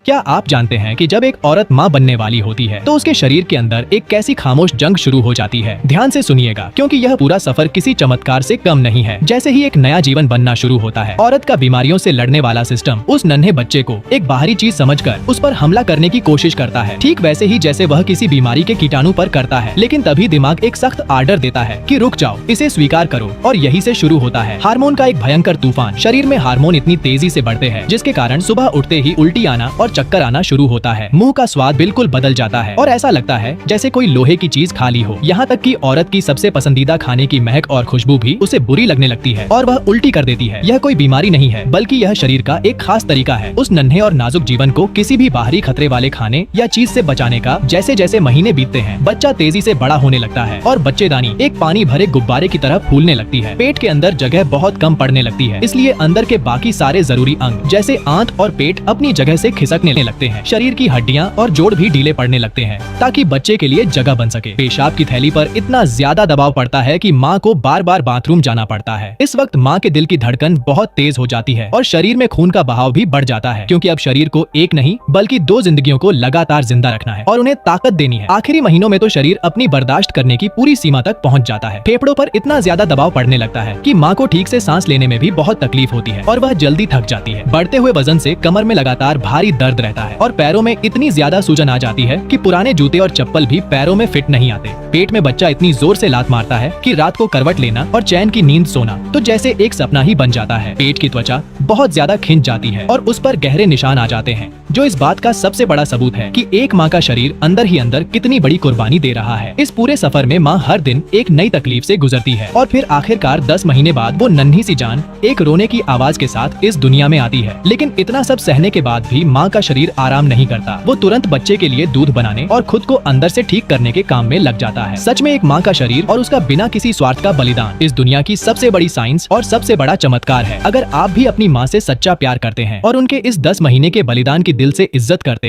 क्या आप जानते हैं कि जब एक औरत माँ बनने वाली होती है तो उसके शरीर के अंदर एक कैसी खामोश जंग शुरू हो जाती है। ध्यान से सुनिएगा क्योंकि यह पूरा सफर किसी चमत्कार से कम नहीं है। जैसे ही एक नया जीवन बनना शुरू होता है, औरत का बीमारियों से लड़ने वाला सिस्टम उस नन्हे बच्चे को एक बाहरी चीज समझकर उस पर हमला करने की कोशिश करता है, ठीक वैसे ही जैसे वह किसी बीमारी के कीटाणु पर करता है। लेकिन तभी दिमाग एक सख्त आर्डर देता है कि रुक जाओ, इसे स्वीकार करो। और यही से शुरू होता है हार्मोन का एक भयंकर तूफान। शरीर में हार्मोन इतनी तेजी से बढ़ते हैं जिसके कारण सुबह उठते ही उल्टी आना और चक्कर आना शुरू होता है। मुंह का स्वाद बिल्कुल बदल जाता है और ऐसा लगता है जैसे कोई लोहे की चीज खा ली हो। यहाँ तक कि औरत की सबसे पसंदीदा खाने की महक और खुशबू भी उसे बुरी लगने लगती है और वह उल्टी कर देती है। यह कोई बीमारी नहीं है, बल्कि यह शरीर का एक खास तरीका है उस नन्हे और नाजुक जीवन को किसी भी बाहरी खतरे वाले खाने या चीज से बचाने का। जैसे जैसे महीने बीतते हैं, बच्चा तेजी से बड़ा होने लगता है और बच्चेदानी एक पानी भरे गुब्बारे की तरह फूलने लगती है। पेट के अंदर जगह बहुत कम पड़ने लगती है, इसलिए अंदर के बाकी सारे जरूरी अंग जैसे आंत और पेट अपनी जगह से खिसकने लगते हैं। शरीर की हड्डियां और जोड़ भी ढीले पड़ने लगते हैं ताकि बच्चे के लिए जगह बन सके। पेशाब की थैली पर इतना ज्यादा दबाव पड़ता है कि माँ को बार बार बाथरूम जाना पड़ता है। इस वक्त माँ के दिल की धड़कन बहुत तेज हो जाती है और शरीर में खून का बहाव भी बढ़ जाता है, क्योंकि अब शरीर को एक नहीं बल्कि दो जिंदगियों को लगातार जिंदा रखना है और उन्हें ताकत देनी है। आखिरी महीनों में तो शरीर अपनी बर्दाश्त करने की पूरी सीमा तक पहुँच जाता है। फेफड़ों पर इतना ज्यादा दबाव पड़ने लगता है कि माँ को ठीक से सांस लेने में भी बहुत तकलीफ होती है और वह जल्दी थक जाती है। बढ़ते हुए वजन से कमर में लगातार भारी दर्द रहता है और पैरों में इतनी ज्यादा सूजन आ जाती है कि पुराने जूते और चप्पल भी पैरों में फिट नहीं आते। पेट में बच्चा इतनी जोर से लात मारता है कि रात को करवट लेना और चैन की नींद सोना तो जैसे एक सपना ही बन जाता है। पेट की त्वचा बहुत ज्यादा खिंच जाती है और उस पर गहरे निशान आ जाते हैं, जो इस बात का सबसे बड़ा सबूत है कि एक माँ का शरीर अंदर ही अंदर कितनी बड़ी कुर्बानी दे रहा है। इस पूरे सफर में माँ हर दिन एक नई तकलीफ से गुजरती है और फिर आखिरकार 10 महीने बाद वो नन्ही सी जान एक रोने की आवाज के साथ इस दुनिया में आती है। लेकिन इतना सब सहने के बाद भी माँ का शरीर आराम नहीं करता। वो तुरंत बच्चे के लिए दूध बनाने और खुद को अंदर से ठीक करने के काम में लग जाता है। सच में एक माँ का शरीर और उसका बिना किसी स्वार्थ का बलिदान इस दुनिया की सबसे बड़ी साइंस और सबसे बड़ा चमत्कार है। अगर आप भी अपनी माँ से सच्चा प्यार करते हैं और उनके इस 10 महीने के बलिदान की दिल से इज्जत करते